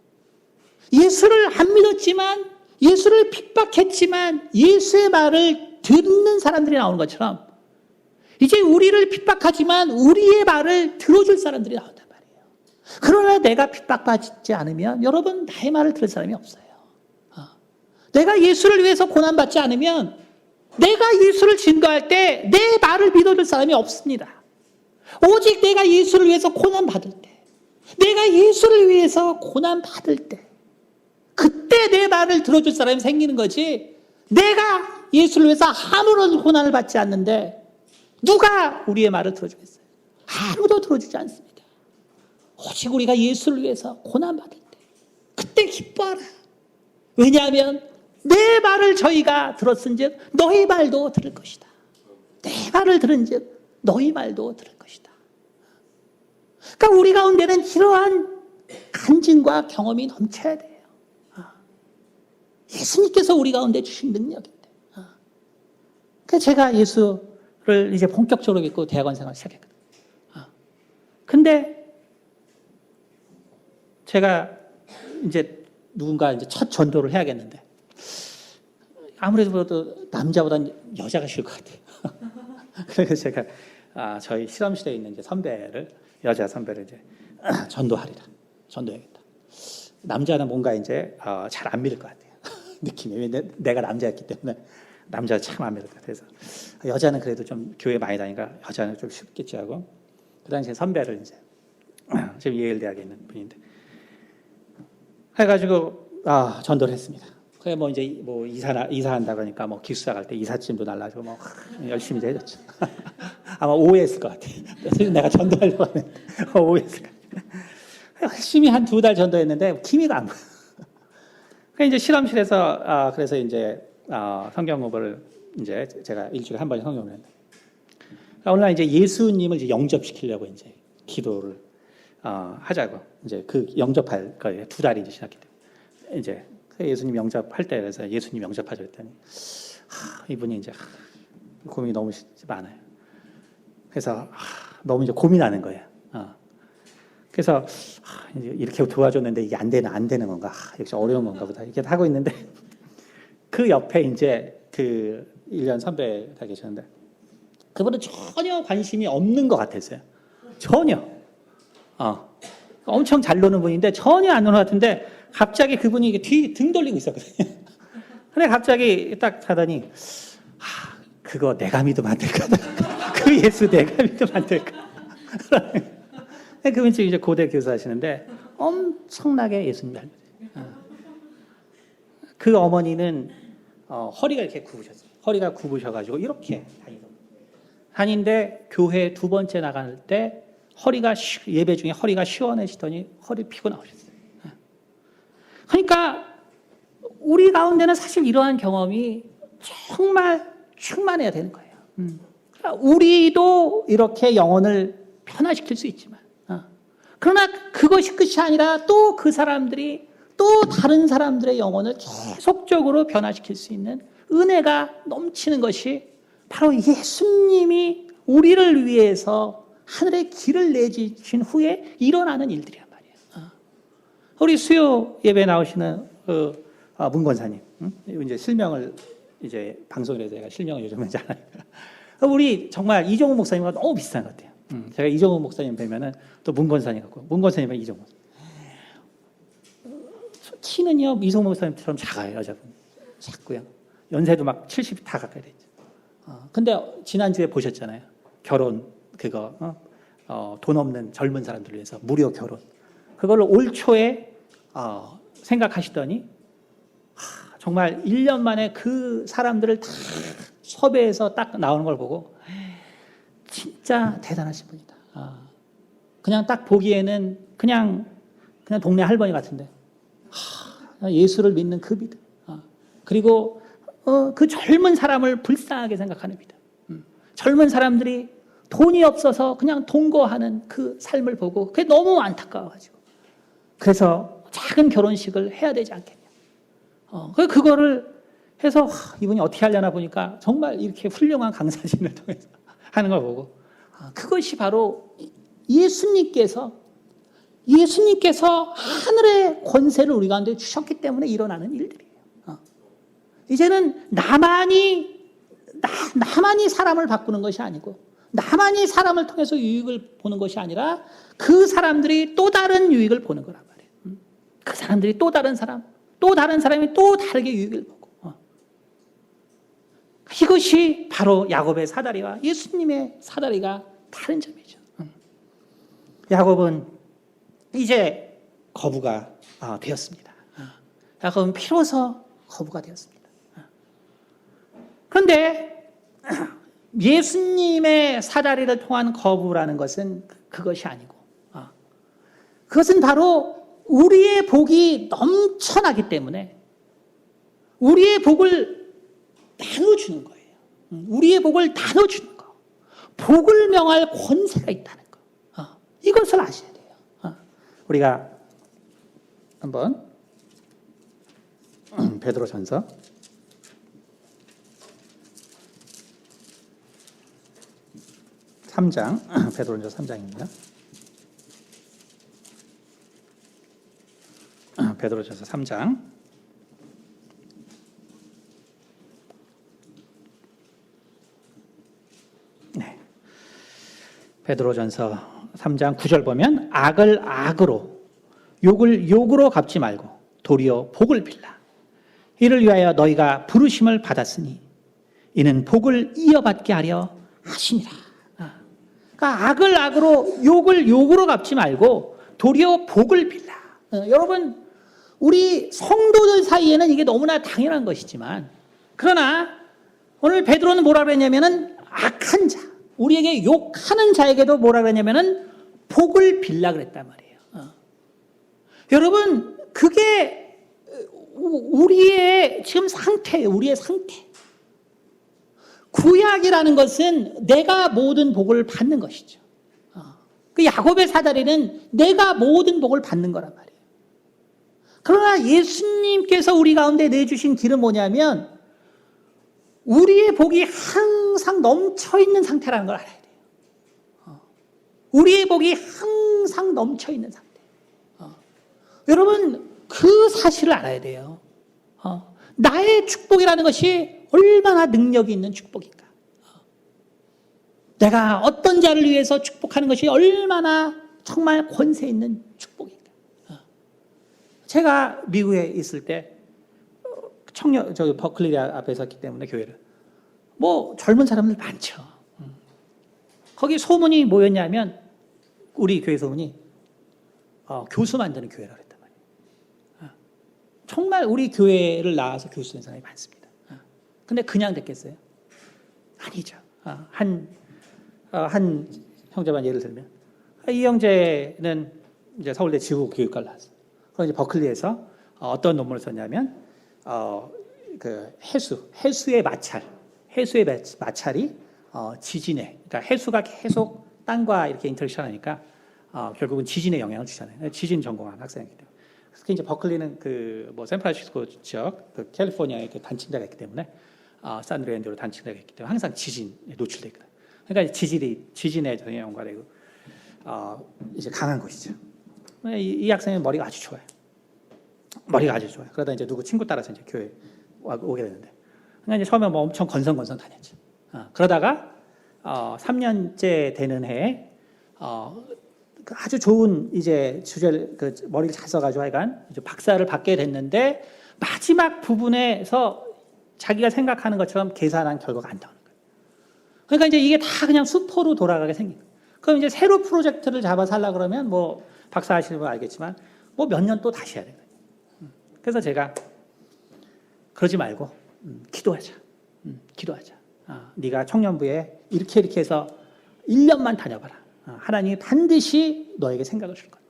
예수를 안 믿었지만 예수를 핍박했지만 예수의 말을 듣는 사람들이 나오는 것처럼 이제 우리를 핍박하지만 우리의 말을 들어줄 사람들이 나온단 말이에요. 그러나 내가 핍박받지 않으면 여러분 나의 말을 들을 사람이 없어요. 내가 예수를 위해서 고난받지 않으면 내가 예수를 증거할 때 내 말을 믿어줄 사람이 없습니다. 오직 내가 예수를 위해서 고난받을 때 내가 예수를 위해서 고난받을 때 그때 내 말을 들어줄 사람이 생기는 거지 내가 예수를 위해서 아무런 고난을 받지 않는데 누가 우리의 말을 들어주겠어요? 아무도 들어주지 않습니다. 오직 우리가 예수를 위해서 고난받을 때 그때 기뻐하라. 왜냐하면 내 말을 저희가 들었은즉 너희 말도 들을 것이다. 내 말을 들은즉 너희 말도 들을 것이다. 그러니까 우리 가운데는 이러한 간증과 경험이 넘쳐야 돼요. 예수님께서 우리 가운데 주신 능력인데. 그래서 제가 예수를 이제 본격적으로 믿고 대학원 생활을 시작했거든요. 근데 제가 이제 누군가 이제 첫 전도를 해야겠는데 아무래도 남자보다는 여자가 쉬울 것 같아요. 그래서 제가 저희 실험실에 있는 이제 여자 선배를 이제 전도해야겠다. 남자는 뭔가 이제 잘 안 믿을 것 같아요. 느낌이 내가 남자였기 때문에 남자 참 안 믿을 것 같아서 여자는 그래도 좀 교회 많이 다니까 여자는 좀 쉽겠지 하고 그 당시에 선배를 이제 지금 예일대학에 있는 분인데 해가지고 전도를 했습니다. 그래 뭐 이제 뭐 이사한다 그러니까 뭐 기숙사 갈 때 이삿짐도 날라주고 뭐 열심히 해줬죠. 아마 오해했을 것 같아요. 내가 전도하려고 하는데 오해했을 것 같아요. 열심히 한 2달 전도했는데 기미가 안 보여. 그 이제 실험실에서 그래서 이제 성경 공부를 이제 제가 일주일에 한 번씩 성경을 했는데 어느 날 이제 예수님을 이제 영접시키려고 이제 기도를 하자고 이제 그 영접할 거예요. 2달이 이제 지났기 때문에 이제 예수님 영접할 때 그래서 예수님 영접하자 했더니 이분이 이제 고민이 너무 많아요. 그래서 너무 이제 고민하는 거예요. 그래서 이제 이렇게 도와줬는데 이게 안 되는 건가? 역시 어려운 건가 보다. 이렇게 하고 있는데 그 옆에 이제 그 1년 선배가 계셨는데 그분은 전혀 관심이 없는 것 같았어요. 전혀. 엄청 잘 노는 분인데 전혀 안 노는 것 같은데 갑자기 그분이 이게 등 돌리고 있었거든요. 근데 갑자기 딱 하더니 그거 내가 믿으면 안 될까? 그 예수 내가 믿으면 안 될까? 그분 지금 이제 고대 교수하시는데 엄청나게 예수님 닮으세요. 그 어머니는 허리가 이렇게 굽으셨어요. 허리가 굽으셔가지고 이렇게 다니는데 교회 2번째 나갈 때 예배 중에 허리가 시원해지더니 허리 피고 나오셨어요. 그러니까 우리 가운데는 사실 이러한 경험이 정말 충만해야 되는 거예요. 우리도 이렇게 영혼을 변화시킬 수 있지만, 그러나 그것이 끝이 아니라 또 그 사람들이 또 다른 사람들의 영혼을 계속적으로 변화시킬 수 있는 은혜가 넘치는 것이 바로 예수님이 우리를 위해서 하늘의 길을 내주신 후에 일어나는 일들이란 말이에요. 우리 수요 예배 나오시는 문 권사님, 이제 실명을 이제 방송에서 제가 실명을 요즘에 하잖아요. 우리 정말 이종훈 목사님과 너무 비슷한 것 같아요. 제가 이종훈 목사님 뵈면은 또 문 권사님 같고, 문 권사님은 이종훈. 키는요 이종훈 목사님처럼 작아요, 여자분. 작고요. 연세도 막 70 다 가까이 되죠. 근데 지난주에 보셨잖아요. 결혼 그거 돈 없는 젊은 사람들 위해서 무료 결혼. 그걸로 올 초에 생각하시더니 정말 1년 만에 그 사람들을 다 섭외해서 딱 나오는 걸 보고 진짜 대단하신 분이다. 그냥 딱 보기에는 그냥 동네 할머니 같은데 예수를 믿는 그 믿음. 그리고 그 젊은 사람을 불쌍하게 생각하는 믿음. 젊은 사람들이 돈이 없어서 그냥 동거하는 그 삶을 보고 그게 너무 안타까워가지고 그래서 작은 결혼식을 해야 되지 않겠냐. 그거를 해서 이분이 어떻게 하려나 보니까 정말 이렇게 훌륭한 강사진을 통해서 하는 걸 보고 그것이 바로 예수님께서 하늘의 권세를 우리 가운데 주셨기 때문에 일어나는 일들이에요. 이제는 나만이 사람을 바꾸는 것이 아니고 나만이 사람을 통해서 유익을 보는 것이 아니라 그 사람들이 또 다른 유익을 보는 거란 말이에요. 그 사람들이 또 다른 사람이 또 다르게 유익을 보고 이것이 바로 야곱의 사다리와 예수님의 사다리가 다른 점이죠. 야곱은 이제 거부가 되었습니다. 야곱은 비로소 거부가 되었습니다. 그런데 예수님의 사다리를 통한 거부라는 것은 그것이 아니고 그것은 바로 우리의 복이 넘쳐나기 때문에 우리의 복을 나눠주는 거예요. 우리의 복을 나눠주는 거. 복을 명할 권세가 있다는 거. 이것을 아셔야 돼요. 우리가 한번 베드로전서 3장, 베드로전서 3장입니다. 베드로전서 3장. 네. 베드로전서 3장 9절 보면 악을 악으로 욕을 욕으로 갚지 말고 도리어 복을 빌라. 이를 위하여 너희가 부르심을 받았으니 이는 복을 이어받게 하려 하시니라. 그러니까 악을 악으로 욕을 욕으로 갚지 말고 도리어 복을 빌라. 여러분 우리 성도들 사이에는 이게 너무나 당연한 것이지만 그러나 오늘 베드로는 뭐라 그랬냐면은 악한 자, 우리에게 욕하는 자에게도 뭐라 그랬냐면은 복을 빌라 그랬단 말이에요. 여러분 그게 우리의 지금 상태예요. 우리의 상태. 구약이라는 것은 내가 모든 복을 받는 것이죠. 그 야곱의 사다리는 내가 모든 복을 받는 거란 말이에요. 그러나 예수님께서 우리 가운데 내주신 길은 뭐냐면 우리의 복이 항상 넘쳐있는 상태라는 걸 알아야 돼요. 우리의 복이 항상 넘쳐있는 상태. 여러분 그 사실을 알아야 돼요. 나의 축복이라는 것이 얼마나 능력이 있는 축복인가. 내가 어떤 자를 위해서 축복하는 것이 얼마나 정말 권세 있는 축복인가. 제가 미국에 있을 때 저기 버클리 앞에 있었기 때문에 교회를 젊은 사람들 많죠. 거기 소문이 뭐였냐면 우리 교회 소문이 교수 만드는 교회라고 했단 말이에요. 정말 우리 교회를 나와서 교수 된 사람이 많습니다. 근데 그냥 됐겠어요? 아니죠. 한 형제만 예를 들면 이 형제는 이제 서울대 지구교육과를 나왔어요. 그럼 이제 버클리에서 어떤 논문을 썼냐면 그 해수의 마찰이 지진에, 그러니까 해수가 계속 땅과 이렇게 인터랙션하니까 결국은 지진에 영향을 주잖아요. 지진 전공한 학생이기 때문에. 특히 이제 버클리는 그 뭐 샌프란시스코 지역, 그 캘리포니아의 그 단층대가 있기 때문에 산드레안드로 단층대가 있기 때문에 항상 지진에 노출돼 있거든. 그러니까 지진에 연관되고 이제 강한 것이죠. 이 학생은 머리가 아주 좋아요. 머리가 아주 좋아요. 그러다 이제 누구 친구 따라서 이제 교회 오게 되는데, 그러니까 이제 처음에 뭐 엄청 건성건성 다녔죠. 그러다가 3년째 되는 해에 그 아주 좋은 이제 주제를 그 머리를 잘 써가지고 하여간 이제 박사를 받게 됐는데 마지막 부분에서 자기가 생각하는 것처럼 계산한 결과가 안 나오는 거예요. 그러니까 이제 이게 다 그냥 수포로 돌아가게 생긴 거예요. 그럼 이제 새로 프로젝트를 잡아서 하려고 그러면 뭐 박사 하시는 분 알겠지만 뭐 몇 년 또 다시 해야 돼요. 그래서 제가 그러지 말고 기도하자. 기도하자. 네가 청년부에 이렇게 해서 1년만 다녀봐라. 하나님이 반드시 너에게 생각을 줄 거야.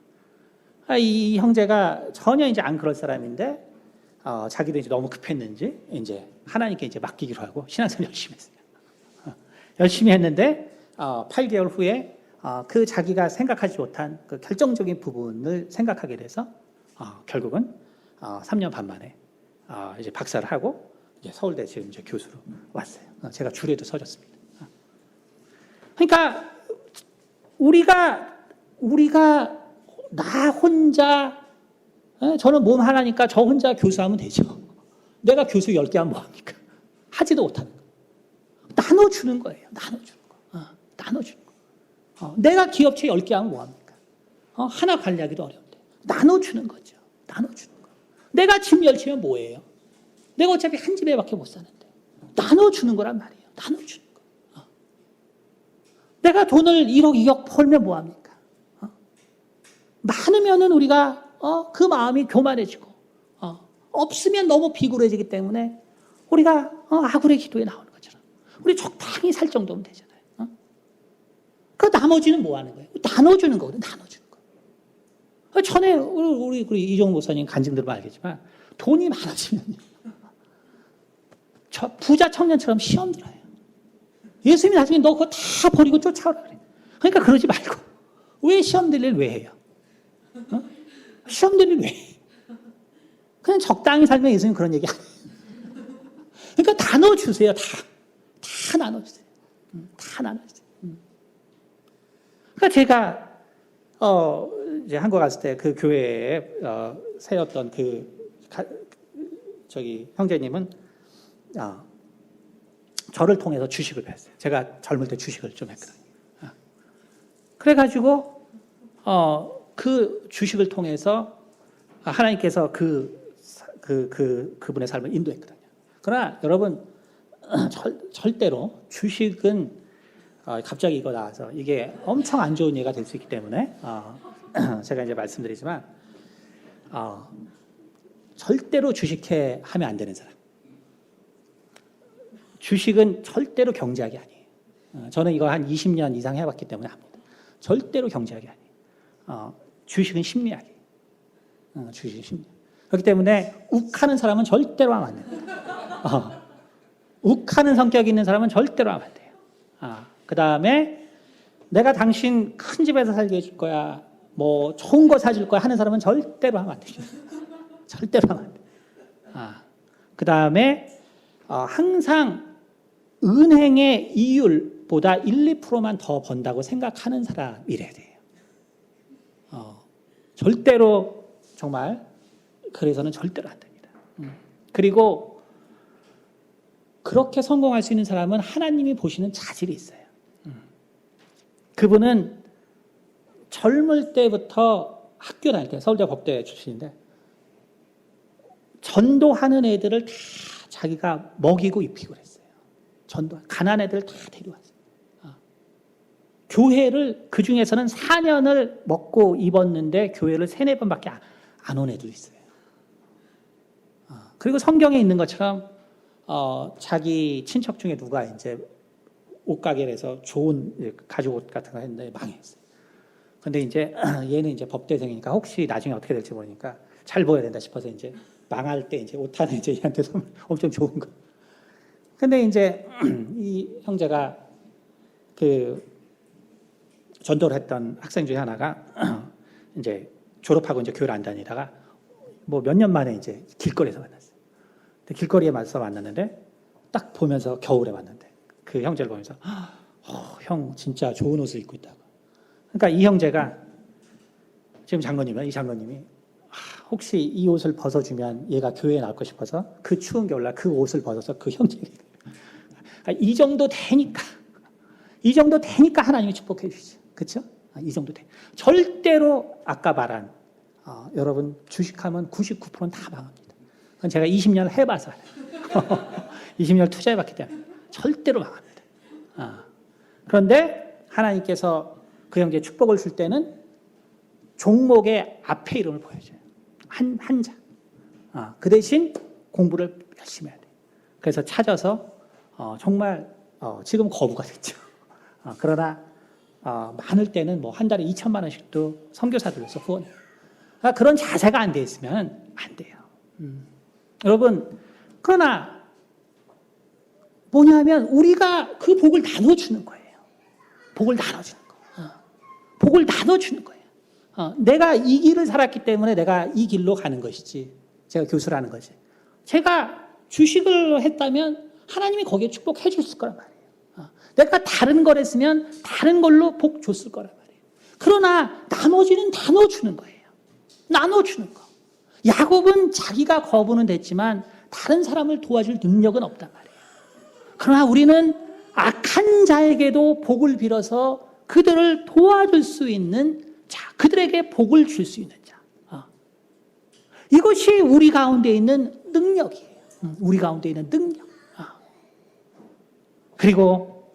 이 형제가 전혀 이제 안 그럴 사람인데 자기도 이제 너무 급했는지 이제 하나님께 이제 맡기기로 하고 신앙생활 열심히 했어요. 열심히 했는데 8개월 후에 그 자기가 생각하지 못한 그 결정적인 부분을 생각하게 돼서 결국은 3년 반 만에 이제 박사를 하고 이제 서울대 지금 이제 교수로 왔어요. 제가 줄에도 서줬습니다. 그러니까 우리가 나 혼자 저는 몸 하나니까 저 혼자 교수하면 되죠. 내가 교수 10개 하면 뭐합니까? 하지도 못하는 거. 나눠주는 거예요. 나눠주는 거. 나눠주는 거. 내가 기업체 10개 하면 뭐합니까? 하나 관리하기도 어려운데. 나눠주는 거죠. 나눠주는 거. 내가 집 10채면 뭐예요? 내가 어차피 한 집에밖에 못 사는데. 나눠주는 거란 말이에요. 나눠주는 거. 내가 돈을 1억, 2억 벌면 뭐합니까? 많으면은 우리가 그 마음이 교만해지고 없으면 너무 비굴해지기 때문에 우리가 아굴의 기도에 나오는 것처럼 우리 적당히 살 정도면 되잖아요. 그 나머지는 뭐 하는 거예요? 나눠주는 거거든요. 나눠주는 거. 전에 우리 이종호 목사님 간증 들으면 알겠지만 돈이 많아지면요. 저 부자 청년처럼 시험 들어요. 예수님이 나중에 너 그거 다 버리고 쫓아오라 그래. 그러니까 그러지 말고 왜 시험 들 일 왜 해요? 시험 들 일 왜 해? 그냥 적당히 살면 예수님 그런 얘기 안 해요. 그러니까 나눠주세요. 다 나눠주세요. 다 나눠주세요. 그러니까 제가 이제 한국 갔을 때 그 교회에 세웠던 저기 형제님은 저를 통해서 주식을 뺐어요. 제가 젊을 때 주식을 좀 했거든요. 그래가지고 그 주식을 통해서 하나님께서 그분의 삶을 인도했거든요. 그러나 여러분 절대로 주식은 갑자기 이거 나와서 이게 엄청 안 좋은 예가 될 수 있기 때문에 제가 이제 말씀드리지만 절대로 주식해 하면 안 되는 사람. 주식은 절대로 경제학이 아니에요. 저는 이거 한 20년 이상 해봤기 때문에 압니다. 절대로 경제학이 아니에요. 주식은 심리학이에요. 주식은 심리학. 그렇기 때문에 욱하는 사람은 절대로 하면 안 됩니다. 욱하는 성격이 있는 사람은 절대로 하면 안 돼요. 그 다음에 내가 당신 큰 집에서 살게 해줄 거야, 뭐 좋은 거 사줄 거야 하는 사람은 절대로 하면 안 돼요. 절대로 하면 안 돼요. 그 다음에 항상 은행의 이율보다 1, 2%만 더 번다고 생각하는 사람이래야 돼요. 절대로 정말 그래서는 절대로 안 됩니다. 그리고 그렇게 성공할 수 있는 사람은 하나님이 보시는 자질이 있어요. 그분은 젊을 때부터 학교 다닐 때 서울대 법대 출신인데 전도하는 애들을 다 자기가 먹이고 입히고 그랬어요. 가난 애들 다 데려왔어요. 교회를 그 중에서는 4년을 먹고 입었는데 교회를 3-4번밖에 안 온 애도 있어요. 그리고 성경에 있는 것처럼 자기 친척 중에 누가 이제 옷가게를 해서 좋은 가죽 옷 같은 거 했는데 망했어요. 근데 이제 얘는 이제 법대생이니까 혹시 나중에 어떻게 될지 모르니까 잘 보여야 된다 싶어서 이제 망할 때 이제 오타는 이제 얘한테 선물 엄청 좋은 거. 근데 이제 이 형제가 그 전도를 했던 학생 중에 하나가 이제 졸업하고 이제 교회를 안 다니다가 뭐 몇 년 만에 이제 길거리에서 만났어요. 근데 길거리에 만났는데 딱 보면서 겨울에 만났는데 그 형제를 보면서 형 진짜 좋은 옷을 입고 있다고. 그러니까 이 형제가 지금 이 장로님이 혹시 이 옷을 벗어주면 얘가 교회에 나올까 싶어서 그 추운 겨울날 그 옷을 벗어서 그 형제에게 이 정도 되니까 하나님이 축복해 주시죠. 그렇죠? 이 정도 돼. 절대로 아까 말한 여러분 주식하면 99%는 다 망합니다. 그건 제가 20년 해봐서 20년 투자해봤기 때문에 절대로 망합니다. 그런데 하나님께서 그 형제 축복을 줄 때는 종목의 앞에 이름을 보여줘요. 한 자. 그 대신 공부를 열심히 해야 돼요. 그래서 찾아서 정말 지금 거부가 됐죠. 그러나 많을 때는 뭐 한 달에 2천만 원씩도 선교사들로서 후원해요. 그런 자세가 안 돼 있으면 안 돼요. 여러분, 그러나 뭐냐면 우리가 그 복을 나눠주는 거예요. 복을 나눠주는 거. 복을 나눠주는 거예요. 내가 이 길을 살았기 때문에 내가 이 길로 가는 것이지. 제가 교수라는 거지. 제가 주식을 했다면 하나님이 거기에 축복해 줬을 거란 말이에요. 내가 다른 걸 했으면 다른 걸로 복 줬을 거란 말이에요. 그러나 나머지는 나눠주는 거예요. 나눠주는 거. 야곱은 자기가 거부는 됐지만 다른 사람을 도와줄 능력은 없단 말이에요. 그러나 우리는 악한 자에게도 복을 빌어서 그들을 도와줄 수 있는 자, 그들에게 복을 줄 수 있는 자. 이것이 우리 가운데 있는 능력이에요. 우리 가운데 있는 능력. 그리고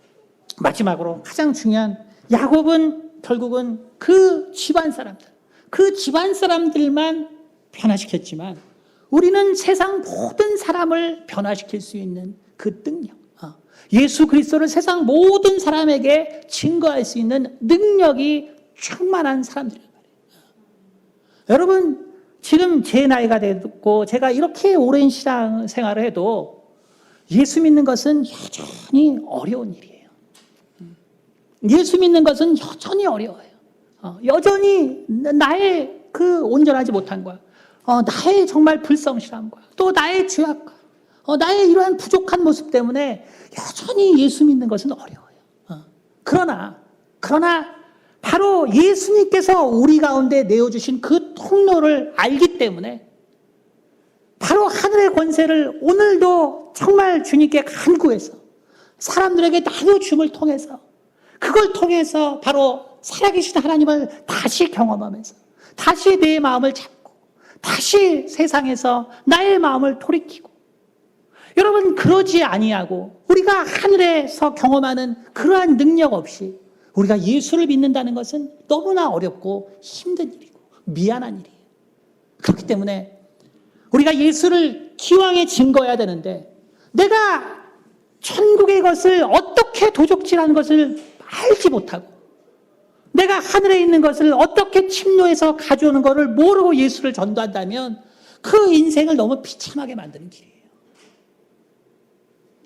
마지막으로 가장 중요한 야곱은 결국은 그 집안 사람들만 변화시켰지만 우리는 세상 모든 사람을 변화시킬 수 있는 그 능력. 예수 그리스도를 세상 모든 사람에게 증거할 수 있는 능력이 충만한 사람들이란 말이에요. 여러분, 지금 제 나이가 됐고 제가 이렇게 오랜 신앙 생활을 해도 예수 믿는 것은 여전히 어려운 일이에요. 예수 믿는 것은 여전히 어려워요. 여전히 나의 그 온전하지 못함과 나의 정말 불성실함과 또 나의 죄악과 나의 이러한 부족한 모습 때문에 여전히 예수 믿는 것은 어려워요. 그러나 바로 예수님께서 우리 가운데 내어주신 그 통로를 알기 때문에 바로 하늘의 권세를 오늘도 정말 주님께 간구해서 사람들에게 나눠줌을 통해서 그걸 통해서 바로 살아계신 하나님을 다시 경험하면서 다시 내 마음을 잡고 다시 세상에서 나의 마음을 돌이키고 여러분 그러지 아니하고 우리가 하늘에서 경험하는 그러한 능력 없이 우리가 예수를 믿는다는 것은 너무나 어렵고 힘든 일이고 미안한 일이에요. 그렇기 때문에 우리가 예수를 기왕에 증거해야 되는데 내가 천국의 것을 어떻게 도적질하는 것을 알지 못하고 내가 하늘에 있는 것을 어떻게 침노해서 가져오는 것을 모르고 예수를 전도한다면 그 인생을 너무 비참하게 만드는 길이에요.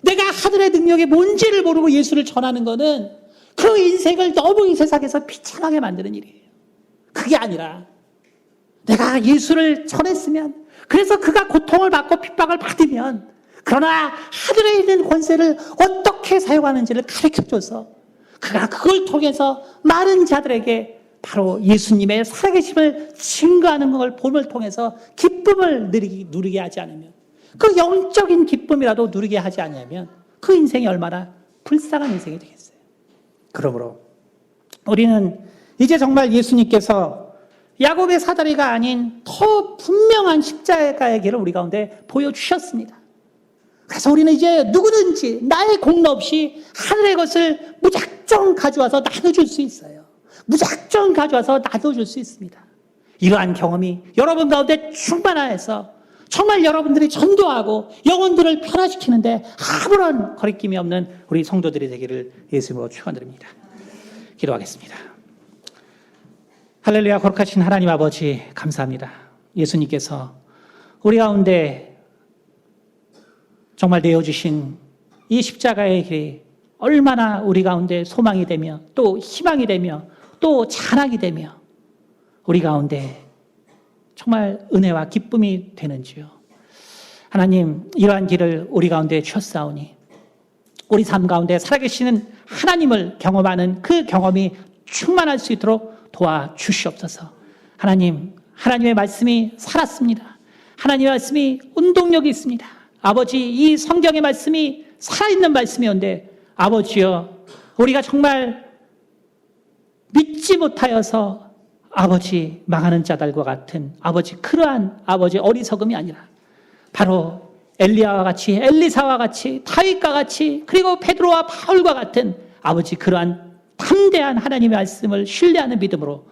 내가 하늘의 능력이 뭔지를 모르고 예수를 전하는 것은 그 인생을 너무 이 세상에서 비참하게 만드는 일이에요. 그게 아니라 내가 예수를 전했으면 그래서 그가 고통을 받고 핍박을 받으면 그러나 하늘에 있는 권세를 어떻게 사용하는지를 가르쳐줘서 그가 그걸 통해서 많은 자들에게 바로 예수님의 살아계심을 증거하는 걸 봄을 통해서 기쁨을 누리게 하지 않으면 그 영적인 기쁨이라도 누리게 하지 않으면 그 인생이 얼마나 불쌍한 인생이 되겠어요. 그러므로 우리는 이제 정말 예수님께서 야곱의 사다리가 아닌 더 분명한 십자가의 길을 우리 가운데 보여주셨습니다. 그래서 우리는 이제 누구든지 나의 공로 없이 하늘의 것을 무작정 가져와서 나눠줄 수 있어요. 무작정 가져와서 나눠줄 수 있습니다. 이러한 경험이 여러분 가운데 충만하여서 정말 여러분들이 전도하고 영혼들을 변화시키는데 아무런 거리낌이 없는 우리 성도들이 되기를 예수님으로 축원드립니다. 기도하겠습니다. 할렐루야. 거룩하신 하나님 아버지 감사합니다. 예수님께서 우리 가운데 정말 내어주신 이 십자가의 길이 얼마나 우리 가운데 소망이 되며 또 희망이 되며 또 자랑이 되며 우리 가운데 정말 은혜와 기쁨이 되는지요. 하나님, 이러한 길을 우리 가운데 주셨사오니 우리 삶 가운데 살아계시는 하나님을 경험하는 그 경험이 충만할 수 있도록 도와주시옵소서. 하나님, 하나님의 말씀이 살았습니다. 하나님의 말씀이 운동력이 있습니다. 아버지, 이 성경의 말씀이 살아있는 말씀이었는데 아버지여, 우리가 정말 믿지 못하여서 아버지 망하는 자들과 같은 아버지, 그러한 아버지 어리석음이 아니라 바로 엘리야와 같이, 엘리사와 같이, 다윗과 같이, 그리고 베드로와 바울과 같은 아버지, 그러한 담대한 하나님의 말씀을 신뢰하는 믿음으로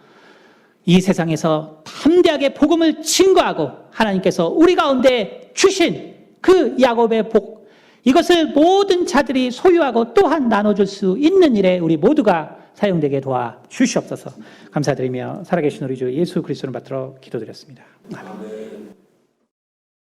이 세상에서 담대하게 복음을 증거하고 하나님께서 우리 가운데 주신 그 야곱의 복, 이것을 모든 자들이 소유하고 또한 나눠줄 수 있는 일에 우리 모두가 사용되게 도와 주시옵소서. 감사드리며 살아계신 우리 주 예수 그리스도를 받들어 기도드렸습니다. 아멘.